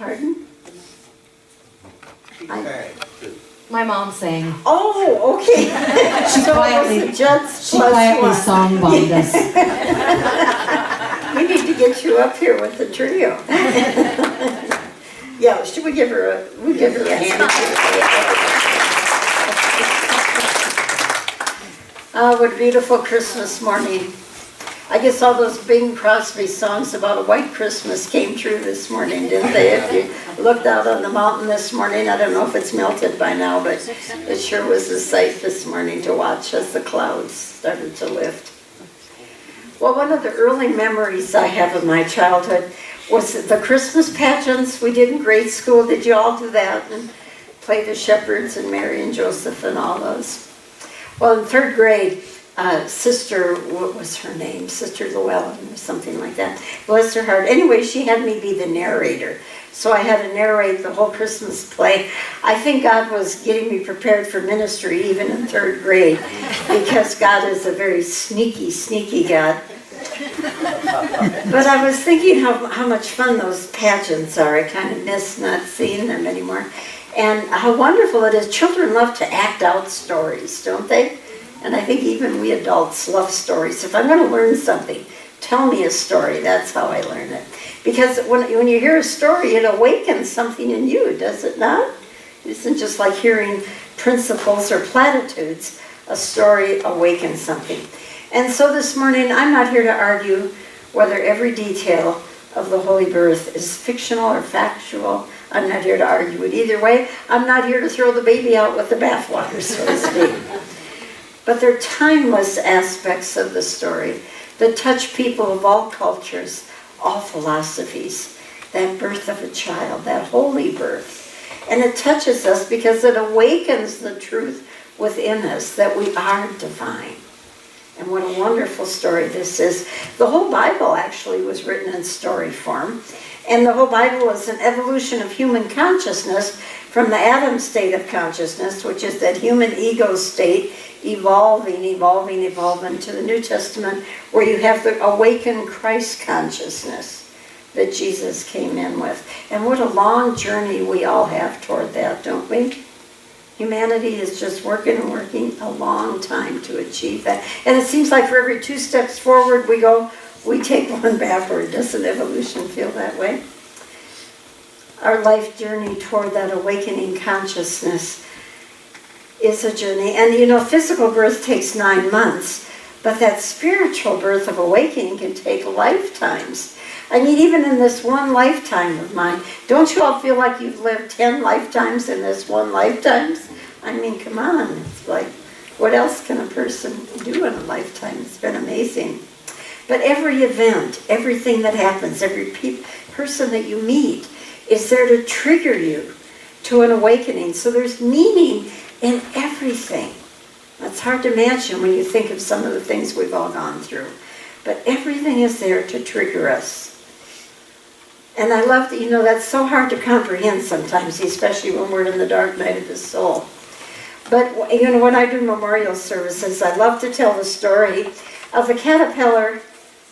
Pardon? My mom sang. Oh, okay. She quietly song-bombed us. We need to get you up here with the trio. Yeah, should we give her a hand? Oh, what a beautiful Christmas morning. I guess all those Bing Crosby songs about a white Christmas came true this morning, didn't they? If you looked out on the mountain this morning, I don't know if it's melted by now, but it sure was a sight this morning to watch as the clouds started to lift. Well, one of the early memories I have of my childhood was the Christmas pageants we did in grade school. Did you all do that and play the shepherds and Mary and Joseph and all those? Well, in third grade, Sister, what was her name? Sister Llewellyn or something like that. Bless her heart. Anyway, she had me be the narrator. So I had to narrate the whole Christmas play. I think God was getting me prepared for ministry even in third grade, because God is a very sneaky, sneaky God. But I was thinking how much fun those pageants are. I kind of miss not seeing them anymore. And how wonderful it is. Children love to act out stories, don't they? And I think even we adults love stories. If I'm going to learn something, tell me a story. That's how I learn it. Because when you hear a story, it awakens something in you, does it not? It isn't just like hearing principles or platitudes. A story awakens something. And so this morning, I'm not here to argue whether every detail of the Holy Birth is fictional or factual. I'm not here to argue it either way. I'm not here to throw the baby out with the bathwater, so to speak. But they're timeless aspects of the story that touch people of all cultures, all philosophies. That birth of a child, that holy birth. And it touches us because it awakens the truth within us that we are divine. And what a wonderful story this is. The whole Bible actually was written in story form. And the whole Bible is an evolution of human consciousness from the Adam state of consciousness, which is that human ego state, evolving to the New Testament, where you have the awakened Christ consciousness that Jesus came in with. And what a long journey we all have toward that, don't we? Humanity is just working and working a long time to achieve that. And it seems like for every 2 steps forward we go, we take one backward. Doesn't evolution feel that way? Our life journey toward that awakening consciousness is a journey. And you know, physical birth takes 9 months, but that spiritual birth of awakening can take lifetimes. I mean, even in this one lifetime of mine, don't you all feel like you've lived 10 lifetimes in this one lifetime? I mean, come on. It's like, what else can a person do in a lifetime? It's been amazing. But every event, everything that happens, every person that you meet is there to trigger you to an awakening. So there's meaning in everything. It's hard to imagine when you think of some of the things we've all gone through. But everything is there to trigger us. And I love that, you know, that's so hard to comprehend sometimes, especially when we're in the dark night of the soul. But, you know, when I do memorial services, I love to tell the story of the caterpillar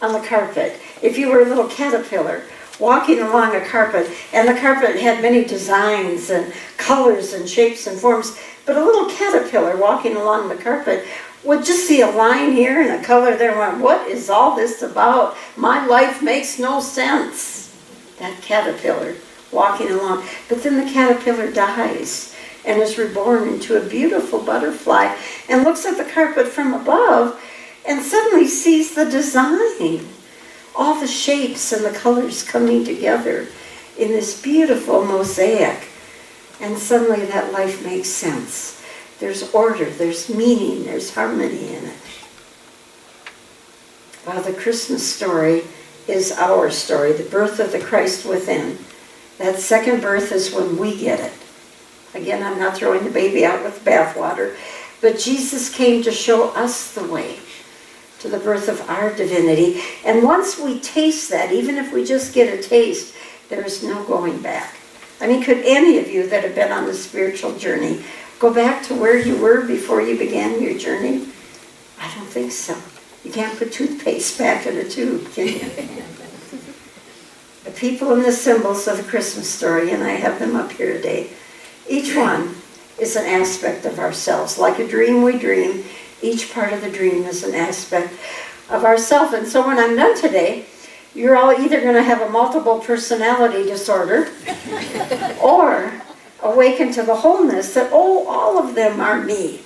on the carpet. If you were a little caterpillar walking along a carpet, and the carpet had many designs and colors and shapes and forms, but a little caterpillar walking along the carpet would just see a line here and a color there and went, what is all this about? My life makes no sense. That caterpillar walking along. But then the caterpillar dies and is reborn into a beautiful butterfly and looks at the carpet from above and suddenly sees the design. All the shapes and the colors coming together in this beautiful mosaic. And suddenly that life makes sense. There's order, there's meaning, there's harmony in it. Well, the Christmas story is our story, the birth of the Christ within. That second birth is when we get it. Again, I'm not throwing the baby out with the bathwater, but Jesus came to show us the way to the birth of our divinity. And once we taste that, even if we just get a taste, there is no going back. I mean, could any of you that have been on the spiritual journey go back to where you were before you began your journey? I don't think so. You can't put toothpaste back in a tube, can you? The people and the symbols of the Christmas story, and I have them up here today, each one is an aspect of ourselves. Like a dream we dream, each part of the dream is an aspect of ourself. And so when I'm done today, you're all either going to have a multiple personality disorder or awaken to the wholeness that, oh, all of them are me,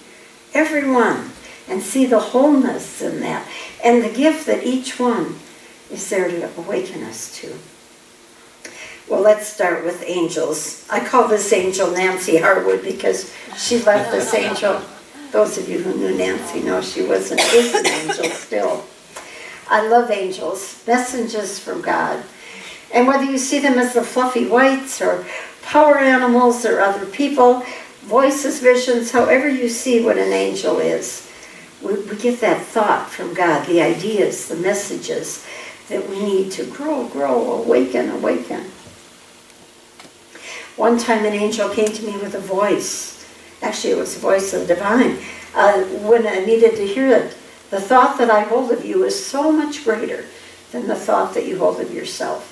everyone, and see the wholeness in that and the gift that each one is there to awaken us to. Well, let's start with angels. I call this angel Nancy Harwood because she left this angel. Those of you who knew Nancy know she is an angel still. I love angels, messengers from God. And whether you see them as the fluffy whites or power animals or other people, voices, visions, however you see what an angel is, we get that thought from God, the ideas, the messages that we need to grow, awaken. One time an angel came to me with a voice. Actually, it was the voice of the divine. When I needed to hear it, the thought that I hold of you is so much greater than the thought that you hold of yourself.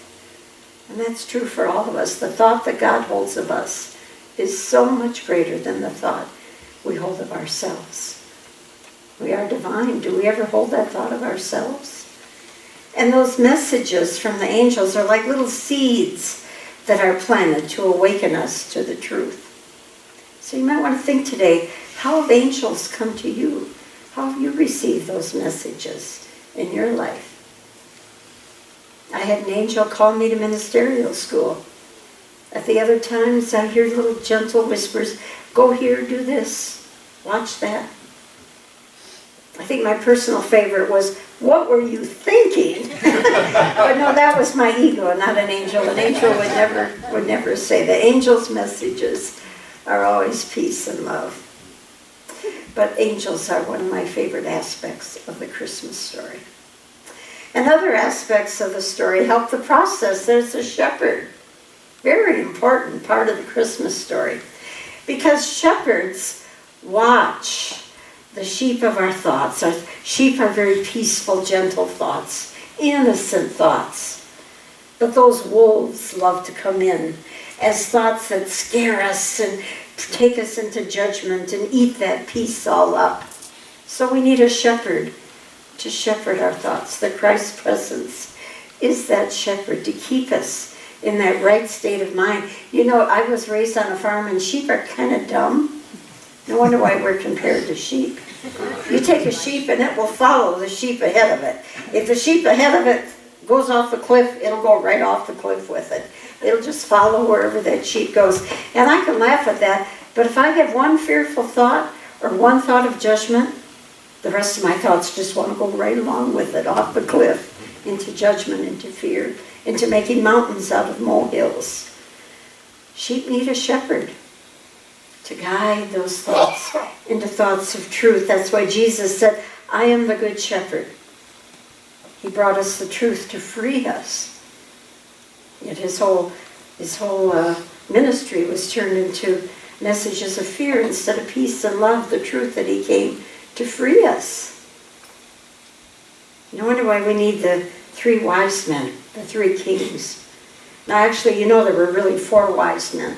And that's true for all of us. The thought that God holds of us is so much greater than the thought we hold of ourselves. We are divine. Do we ever hold that thought of ourselves? And those messages from the angels are like little seeds that are planted to awaken us to the truth. So you might want to think today, how have angels come to you? How have you received those messages in your life? I had an angel call me to ministerial school. At the other times, I hear little gentle whispers, go here, do this, watch that. I think my personal favorite was, what were you thinking? But no, that was my ego, not an angel. An angel would never say that. Angels' messages are always peace and love. But angels are one of my favorite aspects of the Christmas story. And other aspects of the story help the process. There's a shepherd. Very important part of the Christmas story. Because shepherds watch the sheep of our thoughts. Our sheep are very peaceful, gentle thoughts, innocent thoughts. But those wolves love to come in as thoughts that scare us and take us into judgment and eat that peace all up. So we need a shepherd to shepherd our thoughts. The Christ presence is that shepherd to keep us in that right state of mind. You know, I was raised on a farm and sheep are kind of dumb. No wonder why we're compared to sheep. You take a sheep and it will follow the sheep ahead of it. If the sheep ahead of it goes off the cliff, it'll go right off the cliff with it. It'll just follow wherever that sheep goes. And I can laugh at that, but if I have one fearful thought or one thought of judgment, the rest of my thoughts just want to go right along with it, off the cliff, into judgment, into fear, into making mountains out of molehills. Sheep need a shepherd to guide those thoughts into thoughts of truth. That's why Jesus said, I am the good shepherd. He brought us the truth to free us. Yet his whole ministry was turned into messages of fear instead of peace and love, the truth that he came to free us. No wonder why we need the 3 wise men, the 3 kings. Now actually, you know there were really 4 wise men.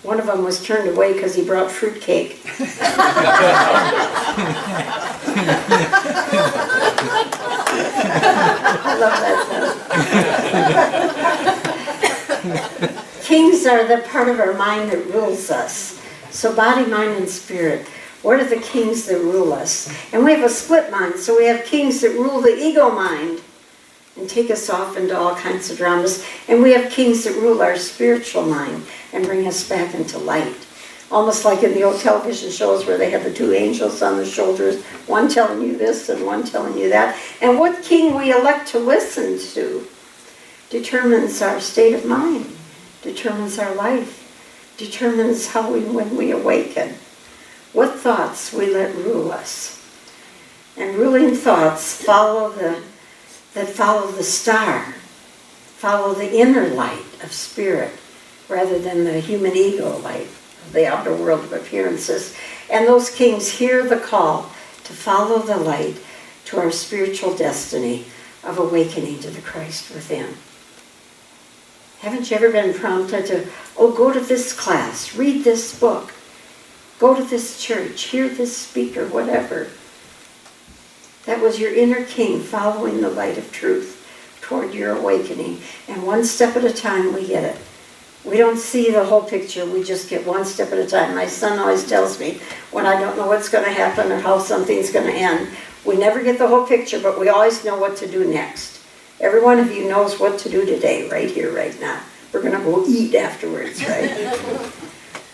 One of them was turned away because he brought fruitcake. I love that. Kings are the part of our mind that rules us. So body, mind, and spirit. What are the kings that rule us? And we have a split mind. So we have kings that rule the ego mind and take us off into all kinds of dramas. And we have kings that rule our spiritual mind and bring us back into light. Almost like in the old television shows where they have the 2 angels on the shoulders, one telling you this and one telling you that. And what king we elect to listen to determines our state of mind, determines our life, determines when we awaken. What thoughts we let rule us. And ruling thoughts follow the star, follow the inner light of spirit, rather than the human ego light of the outer world of appearances. And those kings hear the call to follow the light to our spiritual destiny of awakening to the Christ within. Haven't you ever been prompted to, oh, go to this class, read this book, go to this church, hear this speaker, whatever. That was your inner king following the light of truth toward your awakening. And one step at a time we get it. We don't see the whole picture, we just get one step at a time. My son always tells me when I don't know what's going to happen or how something's going to end, we never get the whole picture, but we always know what to do next. Every one of you knows what to do today, right here, right now. We're going to go eat afterwards, right?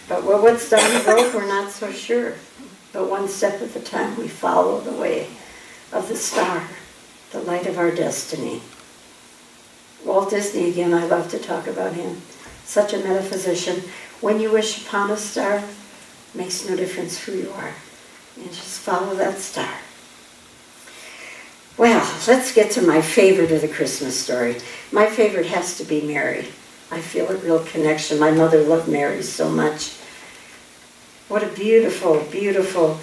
But what's down the road, we're not so sure. But one step at a time, we follow the way of the star, the light of our destiny. Walt Disney, again, I love to talk about him. Such a metaphysician. When you wish upon a star, makes no difference who you are. And just follow that star. Well, let's get to my favorite of the Christmas story. My favorite has to be Mary. I feel a real connection. My mother loved Mary so much. What a beautiful, beautiful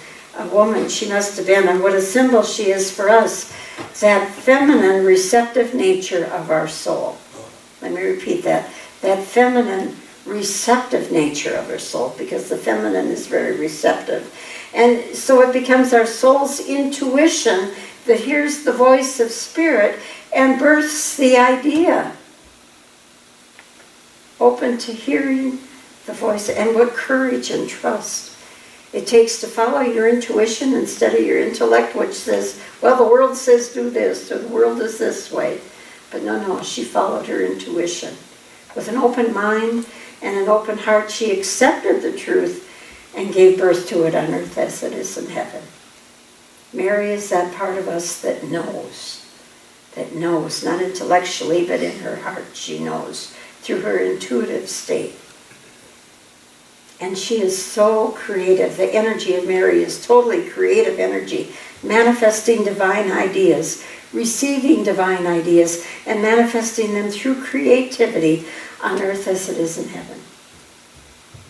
woman she must have been, and what a symbol she is for us. That feminine, receptive nature of our soul. Let me repeat that. That feminine, receptive nature of our soul, because the feminine is very receptive. And so it becomes our soul's intuition that hears the voice of spirit and births the idea. Open to hearing the voice, and what courage and trust it takes to follow your intuition instead of your intellect, which says, well, the world says do this, or the world is this way. But no, she followed her intuition. With an open mind and an open heart, she accepted the truth and gave birth to it on earth as it is in heaven. Mary is that part of us that knows, not intellectually, but in her heart she knows, through her intuitive state. And she is so creative. The energy of Mary is totally creative energy, manifesting divine ideas, receiving divine ideas, and manifesting them through creativity on earth as it is in heaven.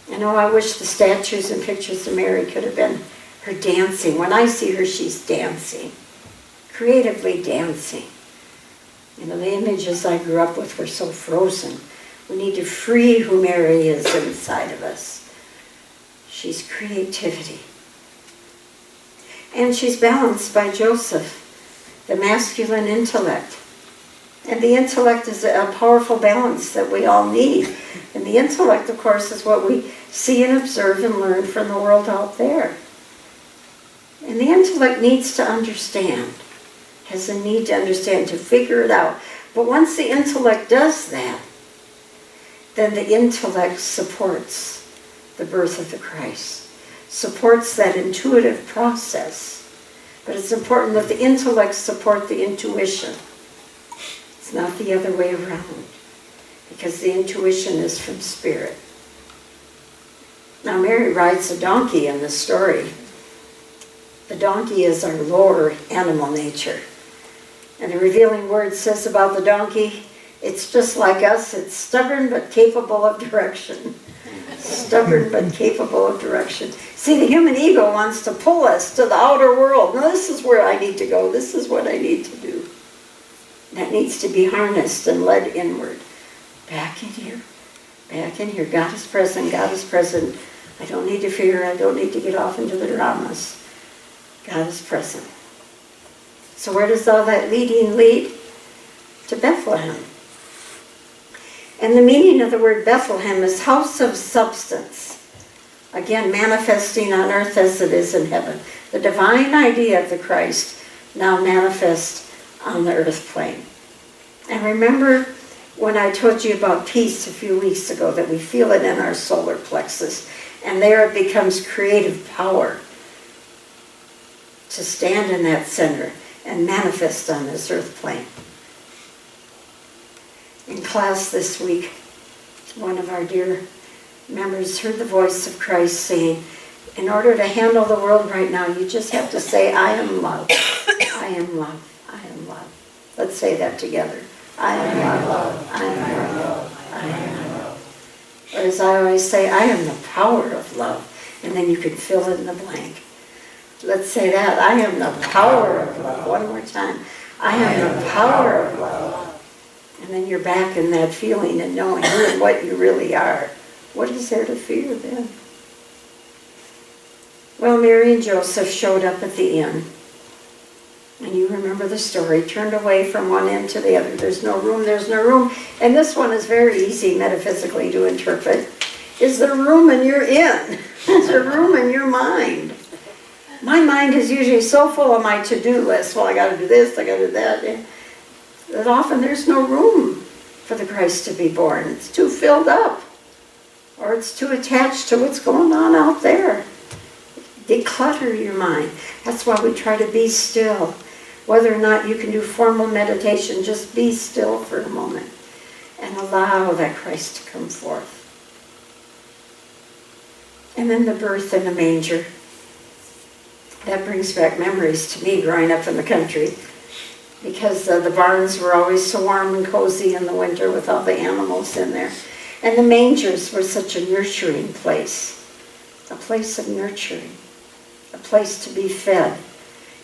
I wish the statues and pictures of Mary could have been her dancing. When I see her, she's dancing, creatively dancing. The images I grew up with were so frozen. We need to free who Mary is inside of us. She's creativity. And she's balanced by Joseph, the masculine intellect. And the intellect is a powerful balance that we all need. And the intellect, of course, is what we see and observe and learn from the world out there. And the intellect needs to understand, has a need to understand, to figure it out. But once the intellect does that, then the intellect supports the birth of the Christ, supports that intuitive process. But it's important that the intellect support the intuition. It's not the other way around, because the intuition is from spirit. Now, Mary rides a donkey in the story. The donkey is our lower animal nature. And the revealing word says about the donkey, it's just like us, it's stubborn but capable of direction. Stubborn but capable of direction. See, the human ego wants to pull us to the outer world. No, this is where I need to go. This is what I need to do. That needs to be harnessed and led inward. Back in here. Back in here. God is present. God is present. I don't need to fear. I don't need to get off into the dramas. God is present. So where does all that leading lead? To Bethlehem. And the meaning of the word Bethlehem is house of substance. Again, manifesting on earth as it is in heaven. The divine idea of the Christ now manifest on the earth plane. And remember when I told you about peace a few weeks ago, that we feel it in our solar plexus, and there it becomes creative power to stand in that center and manifest on this earth plane. In class this week, one of our dear members heard the voice of Christ saying, in order to handle the world right now, you just have to say, I am love. I am love. I am love. Let's say that together. I am love. I am love. I am love. Or as I always say, I am the power of love. And then you can fill in the blank. Let's say that. I am the power of love. One more time. I am the power of love. And then you're back in that feeling and knowing who and what you really are. What is there to fear then? Well, Mary and Joseph showed up at the inn. And you remember the story, turned away from one end to the other. There's no room, there's no room. And this one is very easy metaphysically to interpret. Is there room in your inn? Is there room in your mind? My mind is usually so full of my to-do list. Well, I got to do this, I got to do that. And that often there's no room for the Christ to be born. It's too filled up. Or it's too attached to what's going on out there. Declutter your mind. That's why we try to be still. Whether or not you can do formal meditation, just be still for a moment and allow that Christ to come forth. And then the birth in the manger. That brings back memories to me growing up in the country, because the barns were always so warm and cozy in the winter with all the animals in there. And the mangers were such a nurturing place, a place of nurturing, a place to be fed.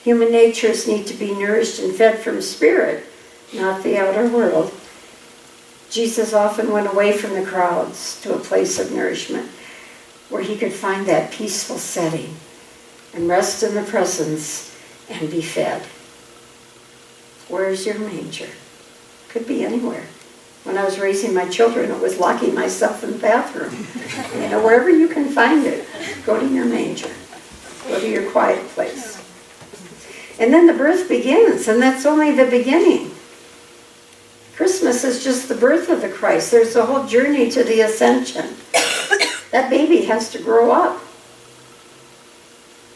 Human natures need to be nourished and fed from spirit, not the outer world. Jesus often went away from the crowds to a place of nourishment where he could find that peaceful setting and rest in the presence and be fed. Where's your manger? Could be anywhere. When I was raising my children, it was locking myself in the bathroom. Wherever you can find it, go to your manger. Go to your quiet place. And then the birth begins, and that's only the beginning. Christmas is just the birth of the Christ. There's a whole journey to the ascension. That baby has to grow up.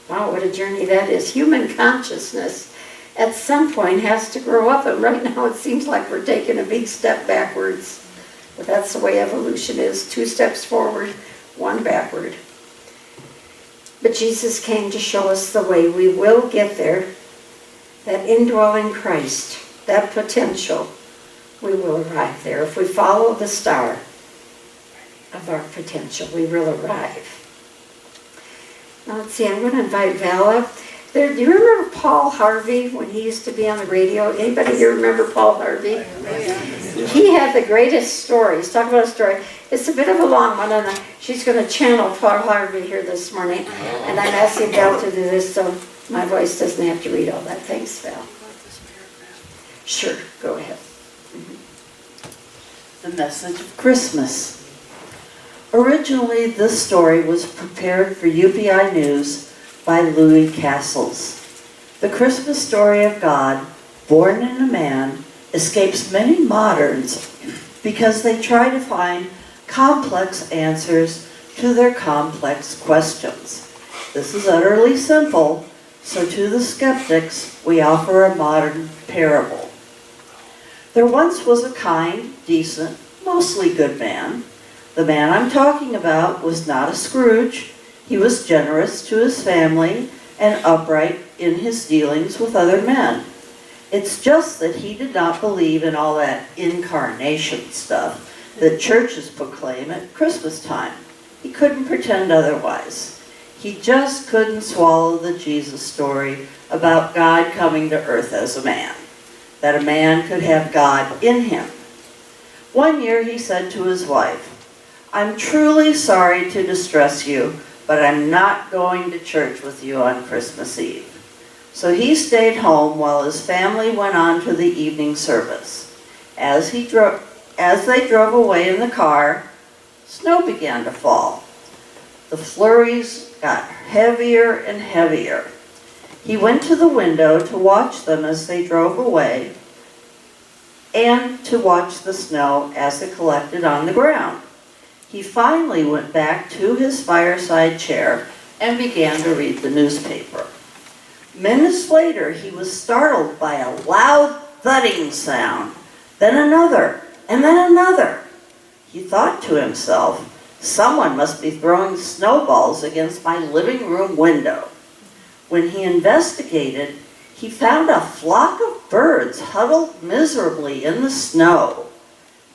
Wow, what a journey that is. Human consciousness at some point has to grow up, and right now it seems like we're taking a big step backwards. But that's the way evolution is. 2 steps forward, 1 backward. But Jesus came to show us the way. We will get there. That indwelling Christ, that potential, we will arrive there. If we follow the star of our potential, we will arrive. Now let's see, I'm going to invite Val up. Do you remember Paul Harvey when he used to be on the radio? Anybody here remember Paul Harvey? He had the greatest stories. Talk about a story. It's a bit of a long one, and she's going to channel Paul Harvey here this morning. And I'm asking Val to do this so my voice doesn't have to read all that. Thanks, Val. Sure, go ahead. The message of Christmas. Originally, this story was prepared for UPI News by Louis Castles. The Christmas story of God, born in a man, escapes many moderns because they try to find complex answers to their complex questions. This is utterly simple, so to the skeptics, we offer a modern parable. There once was a kind, decent, mostly good man. The man I'm talking about was not a Scrooge. He was generous to his family and upright in his dealings with other men. It's just that he did not believe in all that incarnation stuff that churches proclaim at Christmas time. He couldn't pretend otherwise. He just couldn't swallow the Jesus story about God coming to earth as a man, that a man could have God in him. One year he said to his wife, "I'm truly sorry to distress you, but I'm not going to church with you on Christmas Eve." So he stayed home while his family went on to the evening service. As they drove away in the car, snow began to fall. The flurries got heavier and heavier. He went to the window to watch them as they drove away and to watch the snow as it collected on the ground. He finally went back to his fireside chair and began to read the newspaper. Minutes later, he was startled by a loud thudding sound, then another, and then another. He thought to himself, "Someone must be throwing snowballs against my living room window." When he investigated, he found a flock of birds huddled miserably in the snow.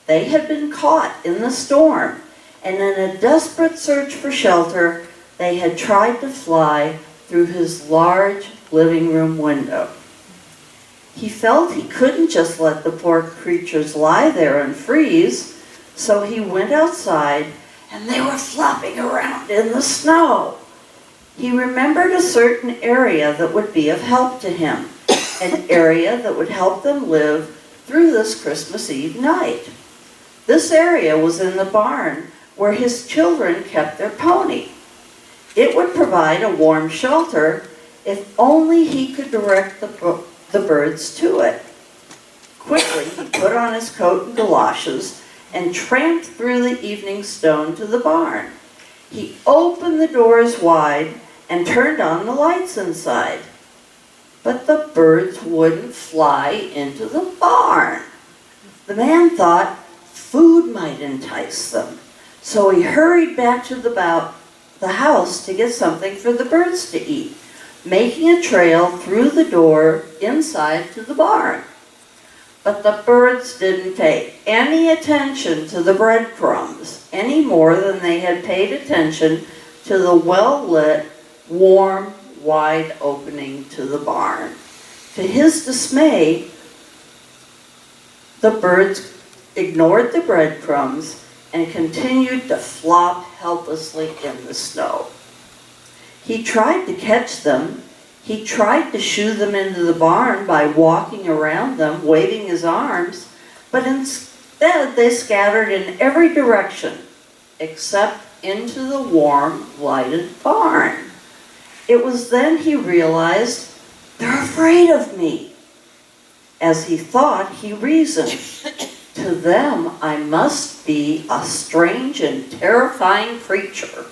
They had been caught in the storm, and in a desperate search for shelter, they had tried to fly through his large living room window. He felt he couldn't just let the poor creatures lie there and freeze, so he went outside, and they were flopping around in the snow. He remembered a certain area that would be of help to him, an area that would help them live through this Christmas Eve night. This area was in the barn where his children kept their pony. It would provide a warm shelter if only he could direct the birds to it. Quickly, he put on his coat and galoshes and tramped through the evening stone to the barn. He opened the doors wide and turned on the lights inside. But the birds wouldn't fly into the barn. The man thought food might entice them, so he hurried back to the house to get something for the birds to eat, making a trail through the door inside to the barn. But the birds didn't pay any attention to the breadcrumbs any more than they had paid attention to the well-lit, warm, wide opening to the barn. To his dismay, the birds ignored the breadcrumbs and continued to flop helplessly in the snow. He tried to catch them. He tried to shoo them into the barn by walking around them, waving his arms, but instead they scattered in every direction except into the warm, lighted barn. It was then he realized, they're afraid of me. As he thought, he reasoned, to them I must be a strange and terrifying creature.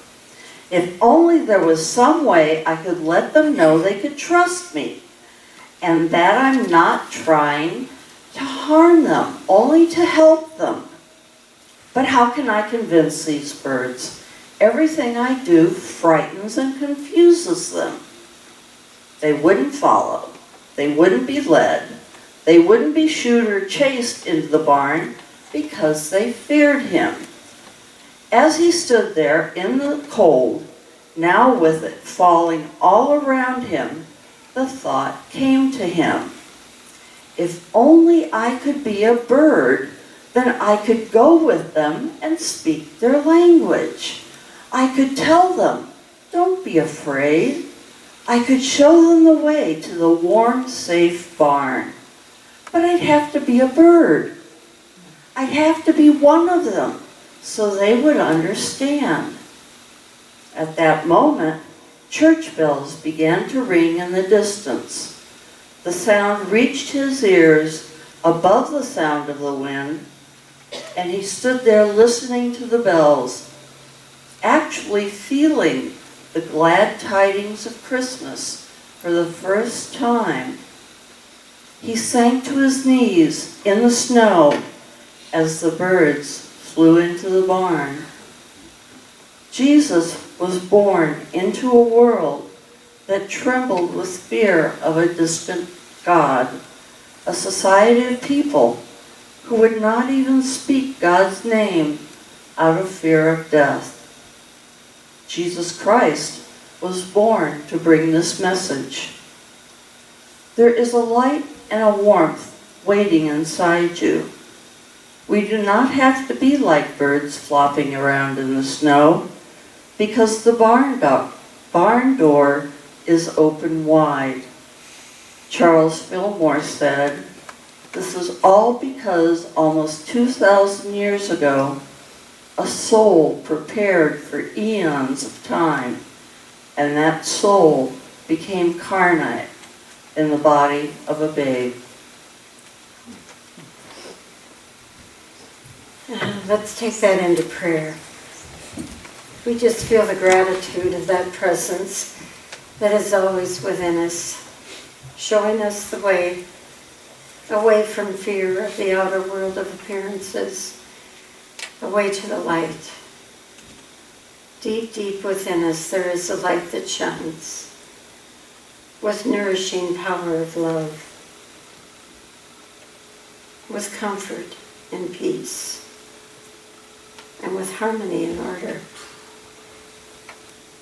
If only there was some way I could let them know they could trust me, and that I'm not trying to harm them, only to help them. But how can I convince these birds? Everything I do frightens and confuses them. They wouldn't follow. They wouldn't be led. They wouldn't be shooed or chased into the barn because they feared him. As he stood there in the cold, now with it falling all around him, the thought came to him, if only I could be a bird, then I could go with them and speak their language. I could tell them, don't be afraid. I could show them the way to the warm, safe barn. But I'd have to be a bird. I'd have to be one of them, so they would understand. At that moment, church bells began to ring in the distance. The sound reached his ears above the sound of the wind, and he stood there listening to the bells, actually feeling the glad tidings of Christmas for the first time. He sank to his knees in the snow as the birds flew into the barn. Jesus was born into a world that trembled with fear of a distant God, a society of people who would not even speak God's name out of fear of death. Jesus Christ was born to bring this message. There is a light and a warmth waiting inside you. We do not have to be like birds flopping around in the snow, because the barn door is open wide. Charles Fillmore said, this is all because almost 2,000 years ago, a soul prepared for eons of time, and that soul became carnate in the body of a babe. Let's take that into prayer. We just feel the gratitude of that presence that is always within us, showing us the way, away from fear of the outer world of appearances, away to the light. Deep, deep within us there is a light that shines with nourishing power of love, with comfort and peace, and with harmony and order.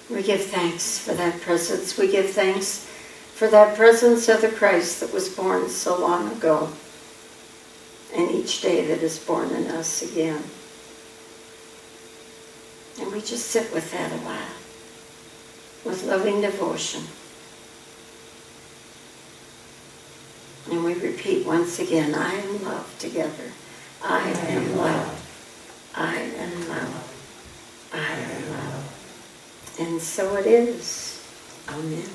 We give thanks for that presence. We give thanks for for that presence of the Christ that was born so long ago, and each day that is born in us again. And we just sit with that a while, with loving devotion. And we repeat once again, I am love together. I am love. I am love. I am love. And so it is. Amen.